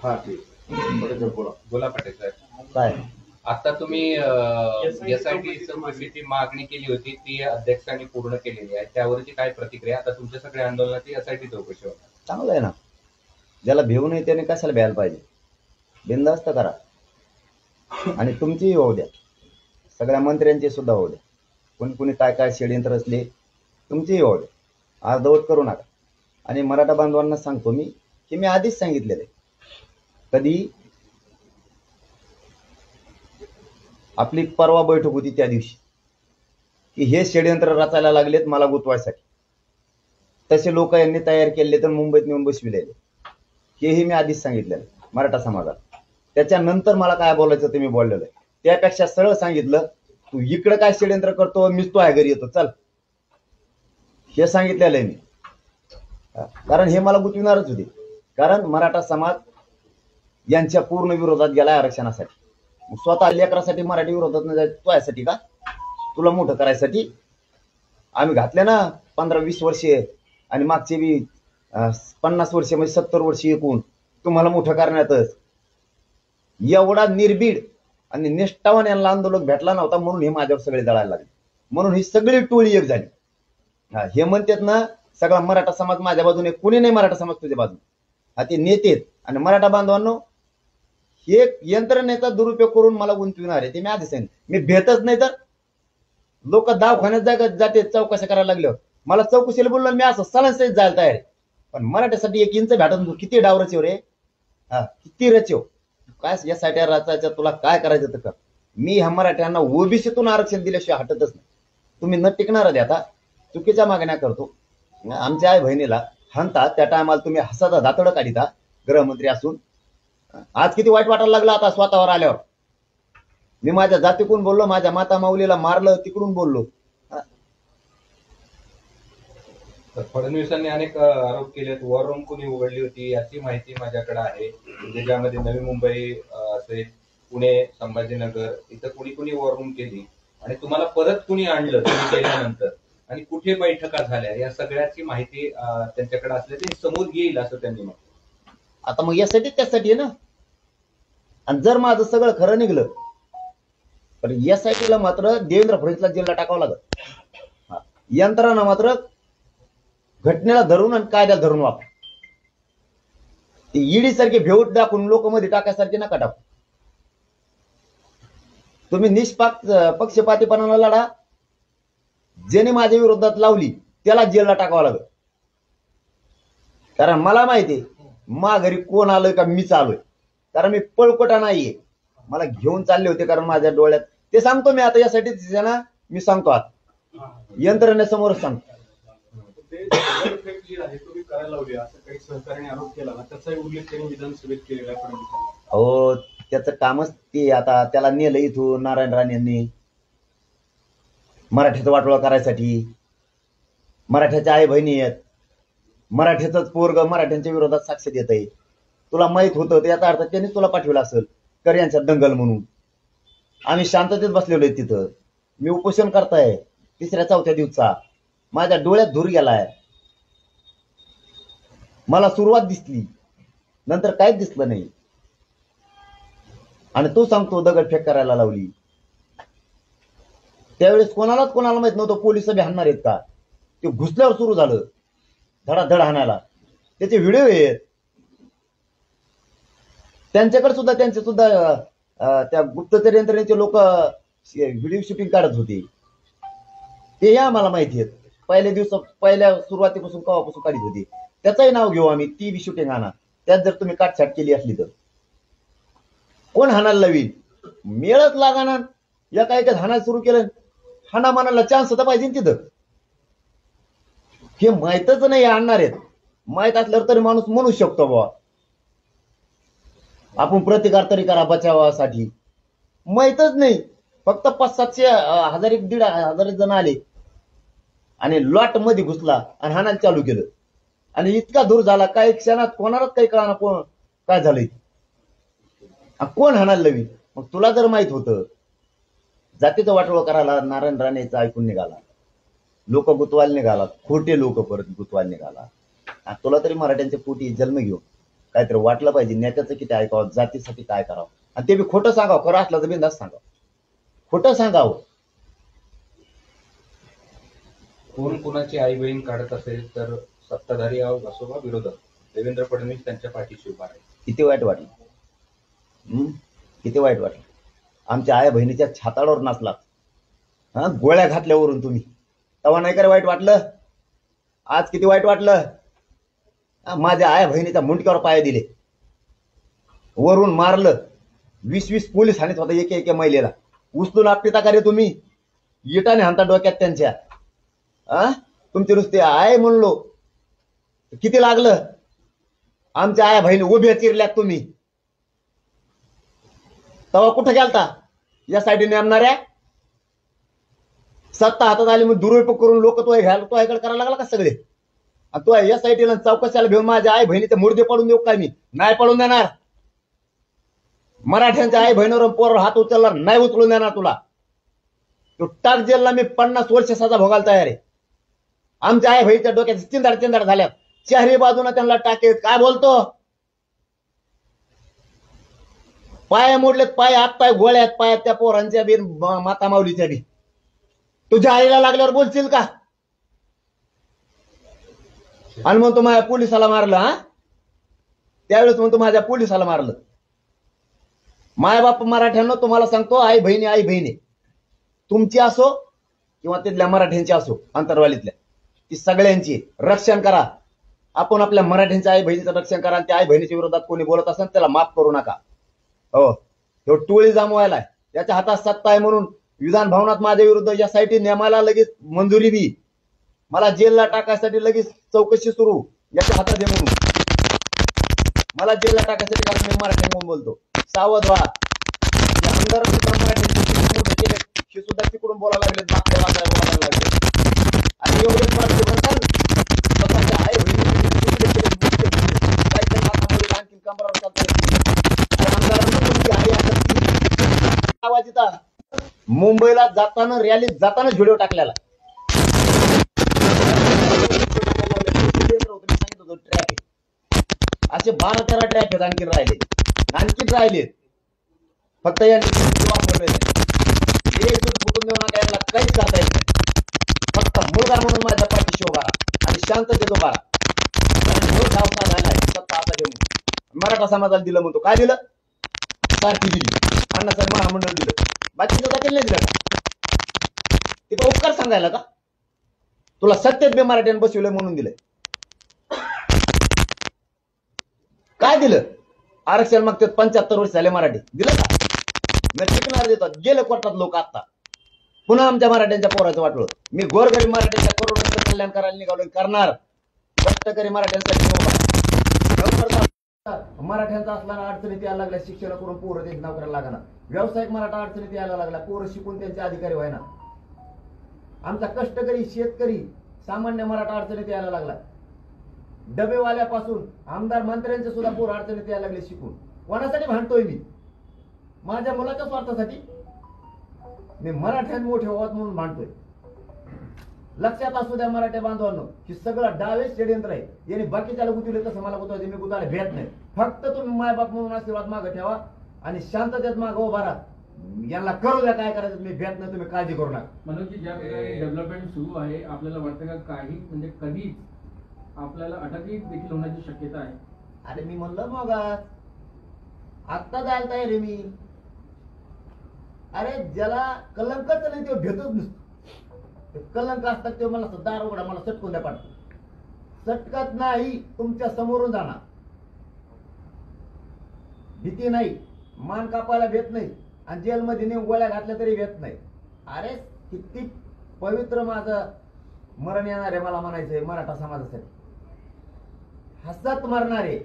हा ठीक बोला पाटील साहेब. काय आता तुम्ही एसआयटी चौकशीची मागणी केली होती, ती अध्यक्षांनी पूर्ण केलेली आहे. त्यावरची काय प्रतिक्रिया? आता तुमच्या सगळ्या आंदोलनाची एसआयटी चौकशी होणार. चांगलं आहे ना, ज्याला भिवू नये त्याने कशाला भ्यायला पाहिजे, बिनधास्त करा. आणि तुमचीही होऊ द्या, सगळ्या मंत्र्यांची सुद्धा होऊ द्या, कोणी कोणी काय काय षडयंत्र असले तुमचीही होऊ द्या, अर्धवट करू नका. आणि मराठा बांधवांना सांगतो मी की मी आधीच सांगितलेलं आहे, कधी आपली परवा बैठक होती त्या दिवशी, की हे षडयंत्र रचायला लागलेत मला गुंतवायसाठी, तसे लोक यांनी तयार केले तर मुंबईत नेऊन बसविलेले, हेही मी आधीच सांगितलेलं मराठा समाजाला. त्याच्यानंतर मला काय बोलायचं ते मी बोललेलं आहे. त्यापेक्षा सरळ सांगितलं, तू इकडं काय षडयंत्र करतो, मीच तो आहे घरी येतो चल, हे सांगितलेलं आहे मी. कारण हे मला गुंतविणारच होते, कारण मराठा समाज यांच्या पूर्ण विरोधात गेलाय आरक्षणासाठी. स्वतः लेकरासाठी मराठी विरोधात न जायचं तो यासाठी का, तुला मोठं करायसाठी? आम्ही घातले ना 15-20 वर्षे, आणि मागचे बी 50 वर्षे, म्हणजे 70 वर्षे एकूण तुम्हाला मोठं करण्यातच. एवढा निर्भीड आणि निष्ठावान यांना आंदोलक भेटला नव्हता, म्हणून हे माझ्यावर सगळे जळायला लागले, म्हणून ही सगळी टोळी एक झाली. हे म्हणतात ना सगळा मराठा समाज माझ्या बाजूने, कोणी नाही मराठा समाज तुझ्या बाजूने. ते नेते आणि मराठा बांधवांनो, हे यंत्रणेचा दुरुपयोग करून मला गुंतविणार आहे, ते मी आधी सांगितलं. मी भेटच नाही तर लोक दवाखान्यात जाते चौकशा करायला लागल्यावर, मला चौकशीला बोललो मी असं सलांसहित जायला तयार आहे. पण मराठ्यासाठी 1 इंच भेटत किती डाव रचेव रे, किती रचेव, काय यासाठी रचायचं, तुला काय करायचं तर कर. मी ह्या मराठ्यांना ओबीसीतून आरक्षण दिल्याशिवाय हटतच नाही. तुम्ही न टिकणार आहे, आता चुकीच्या मागण्या करतो. आमच्या आई बहिणीला हाणता त्या टायमाला तुम्ही हसाचा दातड काढिता गृहमंत्री असून. आज किती वाईट वाटायला लागलं आता स्वतःवर आल्यावर. मी माझ्या जातीकडून बोललो, माझ्या माता माऊलीला मारलं तिकडून बोललो. फडणवीसांनी अनेक आरोप केलेत, वॉर रूम कुणी उघडली होती याची माहिती माझ्याकडे आहे, ज्यामध्ये नवी मुंबई असेल, पुणे, संभाजीनगर इथं कुणी कुणी वॉर रूम केली, आणि तुम्हाला परत कुणी आणलं तुम्ही गेल्यानंतर, आणि कुठे बैठका झाल्या, या सगळ्याची माहिती त्यांच्याकडे असल्याचे समोर येईल असं त्यांनी म्हटलं. आता मग यासाठी त्यासाठी आहे ना. आणि जर माझं सगळं खरं निघलं तर यासाठीला मात्र देवेंद्र फडणवीसला जेलला टाकावं लागत. यंत्रणा मात्र घटनेला धरून आणि कायद्याला धरून वापर. ईडी सारखे भेऊट दाखवून लोक मध्ये टाकायसारखे नका टाकू. तुम्ही पक्षपातीपणाला लढा. ज्याने माझ्या विरोधात लावली त्याला जेलला टाकावं लागत. कारण मला माहिती मा घरी कोण आलोय का मीच आलोय, कारण मी पळकोटा नाहीये. मला घेऊन चालले होते कारण माझ्या डोळ्यात, ते सांगतो मी आता यासाठी ना, मी सांगतो आता यंत्रणेसमोरच सांगतो. हो, त्याचं कामच ते. आता त्याला नेलं इथून नारायण राणेंनी मराठ्याचं वाटोळा करायसाठी. मराठ्याच्या आई बहिणी आहेत, मराठ्याचंच पोरग मराठ्यांच्या विरोधात साक्ष देत आहे. तुला माहित होतं त्याचा अर्थ त्यांनी तुला पाठवलं असेल कर यांच्या दंगल म्हणून. आम्ही शांततेत बसलेलो आहे तिथं. मी उपोषण करताय 3-4 दिवसा. माझ्या डोळ्यात धूर गेलाय. मला सुरुवात दिसली, नंतर काहीच दिसलं नाही. आणि तो सांगतो दगडफेक करायला लावली. त्यावेळेस कोणाला माहित नव्हतं पोलिस बी हाणणार आहेत का. ते घुसल्यावर सुरू झालं धडाधड हाणायला. त्याचे व्हिडिओ आहेत त्यांच्याकडे सुद्धा. त्यांचे सुद्धा त्या गुप्तचर यंत्रणेचे लोक व्हिडिओ शूटिंग काढत होते. ते आम्हाला माहिती आहेत. पहिल्या सुरुवातीपासून कवापासून काढत होती. त्याचंही नाव घेऊ आम्ही. ती बी शूटिंग आणा. त्यात जर तुम्ही काटछाट केली असली तर कोण हाणायला लावील. मेळच लागाना. या काय हाणायला सुरू केलं, हाणा मानायला चान्स होता पाहिजे तिथं. हे माहितच नाही आणणार आहेत. माहित असल्यावर तरी माणूस म्हणू शकतो बाबा आपण प्रतिकार तरी करा बचावासाठी. माहितच नाही. फक्त 500-700 1000 1,500 जण आले आणि लॉट मध्ये घुसला आणि हाणायला चालू केलं. आणि इतका दूर झाला काही क्षणात कोणालाच काही कळणार कोण काय झालंय, कोण हाणायला लावी. मग तुला जर माहित होतं जातीचं वाटोळ करायला नारायण राणेचं ऐकून निघाला, लोक गुतवायला निघाला, खोटे लोक परत गुतवायला निघाला. आणि तुला तरी मराठ्यांच्या पोटी जन्म घेऊन काहीतरी वाटलं पाहिजे, नेत्याचं किती ऐकावं, जातीसाठी काय करावं, आणि ते बी खोटं सांगावं, खरं असलं तर बिंदास सांगावं, खोटं सांगावं. कोण कुणाची आई बहीण काढत असेल तर सत्ताधारी असो वा विरोधक, देवेंद्र फडणवीस त्यांच्या पाठीशी उभा आहे. किती वाईट वाटलं, किती वाईट वाटलं. आमच्या आया बहिणीच्या छाताडावर नाचला, हा, गोळ्या घातल्यावरून तुम्ही, तेव्हा नाही करे वाईट वाटलं? आज किती वाईट वाटलं? माझ्या आया बहिणीच्या मुंडक्यावर पाय दिले, वरून मारलं, 20-20 पोलीस हाणत होता एक महिलेला, उचलून आपटा का रे तुम्ही, इटाने हाणता डोक्यात त्यांच्या. तुमचे नुसते आय म्हणलो किती लागलं? आमच्या आया बहिणी उभ्या चिरल्यात तुम्ही, तेव्हा कुठं गेलता? यासाठी नेमणाऱ्या सत्ता हातात आली मग दुरुपयोग करून लोक तो घ्यायला तो ऐकड करायला लागला का सगळे? आणि तो यासाठीला चौकशाला घेऊन माझ्या आई बहिणीचे मुर्दे पडून देऊ काय? मी नाही पडून देणार. मराठ्यांच्या आई बहिणीवर पोरावर हात उचलला नाही उचलून देणार तुला. तो टाक जेलला मी 50 वर्ष सजा भोगायला तयार आहे. आमच्या आई बहिणीच्या डोक्यात चिंदाड चिंदाड झाल्यात, चारही बाजूला त्यांना टाकेत. काय बोलतो? पाय मोडलेत, पाय हात पाय गोळ्यात, पायात त्या पोरांच्या बी माता माऊलीच्या बी. तुझ्या आईला लागल्यावर बोलशील का? आणि म्हणतो माझ्या पोलिसाला मारलं. हा, त्यावेळेस म्हणतो माझ्या पोलिसाला मारलं. माय बाप मराठ्यांना तुम्हाला सांगतो, आई बहिणी तुमची असो किंवा तिथल्या मराठ्यांची असो, अंतरवालीतल्या, ती सगळ्यांची रक्षण करा. आपण आपल्या मराठ्यांच्या आई बहिणीचं रक्षण करा. आणि त्या आई बहिणीच्या विरोधात कोणी बोलत असेल त्याला माफ करू नका. हो, तो टोळी जमवायला त्याच्या हातात सत्ता आहे म्हणून विधान भवनात माझ्या विरुद्ध यासाठी नेमाला लगेच मंजुरी बी, मला जेलला टाकायसाठी लगेच चौकशी सुरू, याच्या हातात आहे म्हणून मला जेलला टाकायसाठी. कारण मी मराठी म्हणून बोलतो. सावध व्हा. आमदारांनी मराठी सुद्धा तिकडून बोलायला लागले, मागच्या वाजायला बोलायला लागले. आणि एवढेच मात्र म्हणतात स्वतःच्या आई आणखी कंबरावर आवाज येतात. मुंबईला जाताना रॅलीत जाताना व्हिडिओ टाकलेला. ट्रॅक असे 12-13 ट्रॅक आहेत, आणखी राहिले. फक्त यांनी वापरले एक फुटून देऊ नका, याला काहीच करता येत नाही. फक्त मुलगा म्हणून माझ्या पाठीशी उभा आणि शांततेत उभा झालाय. सत्ता आता घेऊन मराठा समाजाला दिलं म्हणतो. काय दिलं? सारखी दिली, अण्णासाहेब महामंडळ दिलं, बाकीचं नाही दिलं का? तिथं उपकार सांगायला का? तुला सत्तेत बे मराठ्यानं बसवलंय म्हणून दिलंय. काय दिलं? आरक्षण मागतात, 75 वर्ष झाले मराठी, दिलं का? टिकणार देतात. गेले कोर्टात लोक. आता पुन्हा आमच्या मराठ्यांच्या पोराचं वाटलं. मी गोरगरीब मराठ्यांच्या करोडांचं कल्याण करायला निघालो, करणार. कष्टकरी मराठ्यांसाठी मराठ्यांचा असताना अडचणीत यायला लागल्या, शिक्षण करून पोरं त्यांची नोकऱ्याला लागणार. व्यावसायिक मराठा अडचणीत यायला लागला, पोरं शिकून त्यांचे अधिकारी व्हायना. आमचा कष्टकरी शेतकरी सामान्य मराठा अडचणीत यायला लागला. डबेवाल्यापासून आमदार मंत्र्यांचे सुद्धा पोरं अडचणीत यायला लागले शिकून. कोणासाठी भांडतोय मी? माझ्या मुलाच्या स्वार्थासाठी. मी मराठ्यात मोठे व्हावत म्हणून भांडतोय. लक्षात असू द्या मराठ्या बांधवांनो, की सगळं डावे षडयंत्र आहे. याने बाकीच्याला गुतवले तसं मला गुतवायचे, मी गुताला भेट नाही. फक्त तुम्ही मायबाप म्हणून आशीर्वाद मागे ठेवा आणि शांततेत मागे उभा राहा. यांना करू द्या काय करायचं, मी भेट नाही, तुम्ही काळजी करू नका. म्हणून की ज्या प्रकारे डेव्हलपमेंट सुरू आहे, आपल्याला वाटतं का काही म्हणजे कधीच आपल्याला अटकही देखील होण्याची शक्यता आहे? अरे मी म्हणलं मग आत्ता जायला तयार आहे मी. अरे ज्याला कलंकच नाही तो भेटत नसतो. कलंक असतात ते मला दार उघडा, मला सटकून द्या. पाठ सटकत नाही, तुमच्या समोरून जाणार. भीती नाही, मान कापायला भेट नाही, आणि जेलमध्ये नेऊन गोळ्या घातल्या तरी भेट नाही. अरे किती पवित्र माझं मरण येणार आहे, मला म्हणायचंय मराठा समाजासाठी. हसत मरणारे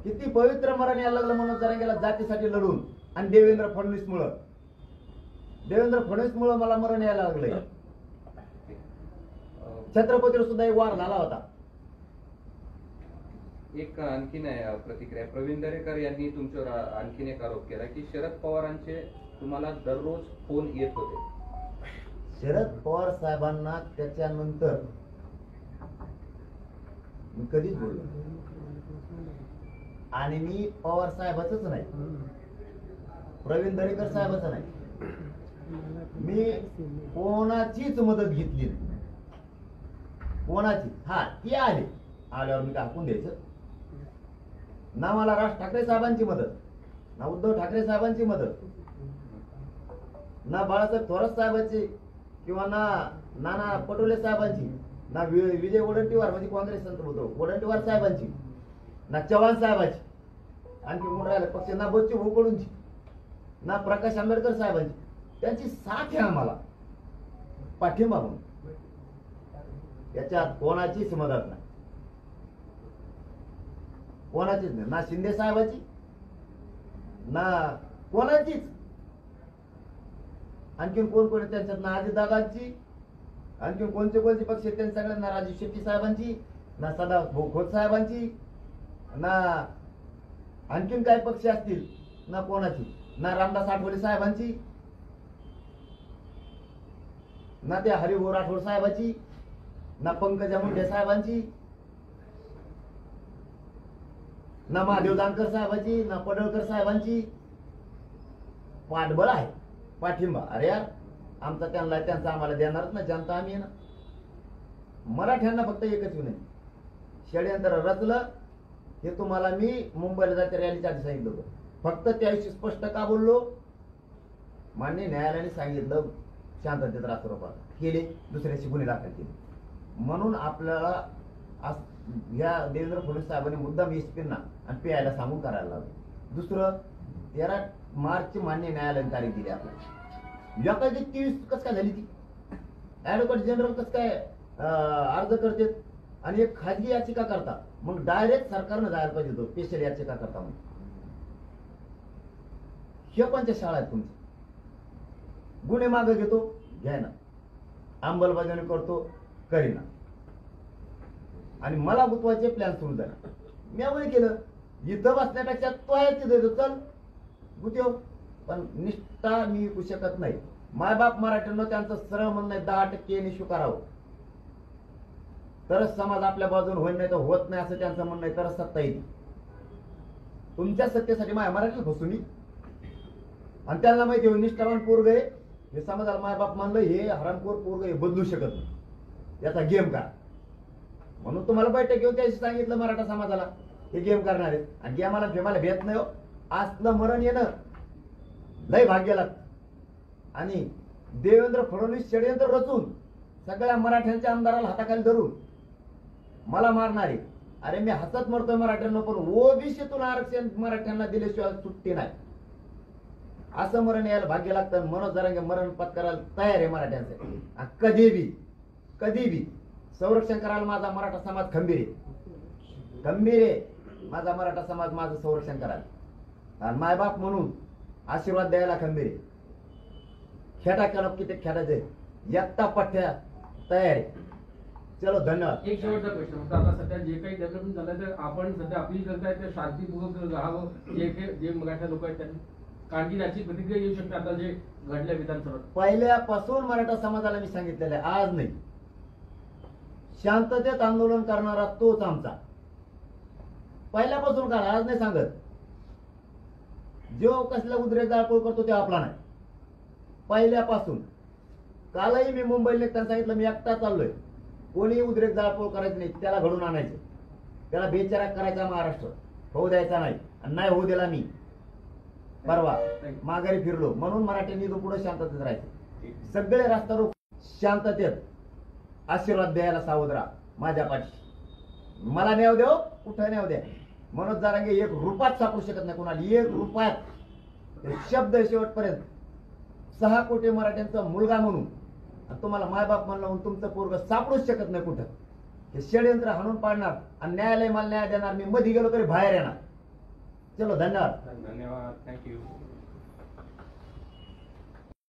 किती पवित्र मरण यायला लागलं म्हणून जरांगेला जातीसाठी लढून. आणि देवेंद्र फडणवीस मुळे मला मरण यायला लागलंय. छत्रपतीवर सुद्धा एक वार झाला होता. एक आणखीन प्रतिक्रिया, प्रवीण दरेकर यांनी तुमच्यावर आणखीन एक आरोप केला की शरद पवारांचे तुम्हाला दररोज फोन येत होते. शरद पवार साहेबांना त्याच्यानंतर मी कधीच बोललो नाही. आणि मी पवार साहेबाच नाही, प्रवीण दरेकर साहेबाचं नाही, मी कोणाचीच मदत घेतली नाही. कोणाची? हा, ती आल्यावर मी टाकून द्यायचं ना. मला राज ठाकरे साहेबांची मदत, ना उद्धव ठाकरे साहेबांची मदत, ना बाळासाहेब थोरात साहेबांची, किंवा ना नाना पटोले साहेबांची, ना विजय वडट्टीवार म्हणजे काँग्रेस संत बोलतो वडट्टीवार साहेबांची, ना चव्हाण साहेबांची, आणखी कोण राहिले पक्ष, ना बच्चू भोकडूंची, ना प्रकाश आंबेडकर साहेबांची. त्यांची साथ आहे आम्हाला पाठिंबा म्हणून. याच्यात कोणाचीच मदत नाही, कोणाचीच नाही. ना शिंदे साहेबाची, ना कोणाचीच. आणखीन कोण त्यांच्यात ना अजितदादांची, आणखीन कोणते पक्ष आहेत त्यांच्या सगळ्यांना, राजू शेट्टी साहेबांची, ना सदाभाऊ खोत साहेबांची, ना आणखीन काही पक्ष असतील ना कोणाची, ना रामदास आठवले साहेबांची, ना त्या हरिभाऊ राठोड साहेबांची, ना पंकजा मुंडे साहेबांची, ना महादेव जानकर साहेबांची, ना पडळकर साहेबांची. पाठबळ आहे, पाठिंबा. अरे यार, आमचा त्यांचा आम्हाला देणारच ना, जनता आम्ही आहे ना. मराठ्यांना फक्त एकच विनंती, षडयंत्र रचलं हे तुम्हाला मी मुंबईला जायच्या रॅलीच्या आधी सांगितलं होतं. फक्त त्याविषयी स्पष्ट का बोललो? मान्य न्यायालयाने सांगितलं शांततेत रात्रपात केले, दुसऱ्याशी गुन्हे दाखल केले. म्हणून आपल्याला या देवेंद्र फडणवीस साहेबांनी मुद्दाम एसपींना आणि पीआयला सांगून करायला लावलं. दुसरं, 13 मार्चची मान्य न्यायालयाने तारीख दिली आपल्याला. एकाची 23 कसं काय झाली ती? ऍडव्होकेट जनरल कसं काय अर्ज करते आणि एक खाजगी याचिका करता? मग डायरेक्ट सरकारनं जायला पाहिजे तो स्पेशल याचिका करता म्हणून. हे कोणत्या शाळा आहेत तुमच्या? गुन्हे मागे घेतो, घ्याय ना, अंमलबजावणी करतो, करीना, आणि मला गुतवायचे प्लॅन सुरू झाले. मी आवड केलं, इथं बसण्यापेक्षा तो आहे तिथे चल गुतेव. पण निष्ठा मी विकू शकत नाही. मायबाप मराठ्यांना त्यांचं सरळ म्हणणं आहे 10% स्वीकारावं, तरच समाज आपल्या बाजूने होईल, नाही तर होत नाही असं त्यांचं म्हणणं आहे, तरच सत्ता येईल. तुमच्या सत्तेसाठी माझ्या मराठीला फसवली आणि त्यांना माहिती होईल निष्ठावान पोरग आहे हे समाजाला मायबाप मानलं, हे हरामखोर पोरग हे बदलू शकत नाही, याचा गेम करा. म्हणून तुम्हाला बैठक घेऊन त्याशी सांगितलं मराठा समाजाला हे गेम करणार आहेत. आणि गेमाला फेमाला भेट नाही हो. असलं मरण येणं लय भाग्य लागतं. आणि देवेंद्र फडणवीस षडयंत्र रचून सगळ्या मराठ्यांच्या आमदाराला हाताखाली धरून मला मारणारे. अरे मी हसत मरतोय मराठ्यांना, पण ओबीसीतून आरक्षण मराठ्यांना दिल्याशिवाय सुट्टी नाही. असं मरण यायला भाग्य लागतं. मनोज जरांगे मरण पत्करायला तयार आहे मराठ्यांचं. कधी बी संरक्षण करायला माझा मराठा समाज खंबीर आहे. माझा मराठा समाज माझं संरक्षण करायला आणि मायबाप म्हणून आशीर्वाद द्यायला खंबीर आहे. खेटा केलं किती खेळायचे एकटा पठ्ठ्या तयार आहे. चलो धन्यवाद. एक शेवटचा प्रश्न, आता सध्या जे काही डेव्हलपमेंट झालं तर आपण सध्या अपील करताय ते शांतीपूर्वक राहावं. जे मराठा लोक आहेत त्यांनी कारण याची प्रतिक्रिया येऊ शकते आता जे घडल्या विधानसभेत. पहिल्यापासून मराठा समाजाला मी सांगितलेलं आहे, आज नाही, शांततेत आंदोलन करणारा तोच आमचा. पहिल्यापासून काढा, आज नाही सांगत. जो कसला उद्रेक जाळपोळ करतो ते आपला नाही. पहिल्यापासून. कालही मी मुंबईला त्यांना सांगितलं मी एकटा चाललोय, कोणी उद्रेक जाळपोळ करायचं नाही, त्याला घडून आणायचं, त्याला बेचारा करायचा महाराष्ट्र, होऊ द्यायचा नाही. आणि नाही होऊ दिला मी परवा माघारी फिरलो. म्हणून मराठ्यांनी पुढे शांततेत राहायचे. सगळे रस्ता रोक शांततेत आशीर्वाद द्यायला सावध राहा माझ्या पाठी. मला न्याव देव कुठं न्याव द्या. मनोज जरांगे 1 रुपयात सापडू शकत नाही कोणाला. 1 रुपयात शब्द शेवटपर्यंत. 6 कोटी मराठ्यांचा मुलगा म्हणून तुम्हाला मायबाप म्हणलं म्हणून तुमचं पोरग सापडूच शकत नाही कुठं. हे षडयंत्र हाणून पाडणार आणि न्यायालय मला न्याय देणार. मी मध्ये गेलो तरी बाहेर येणार. चलो धन्यवाद. धन्यवाद. थँक्यू.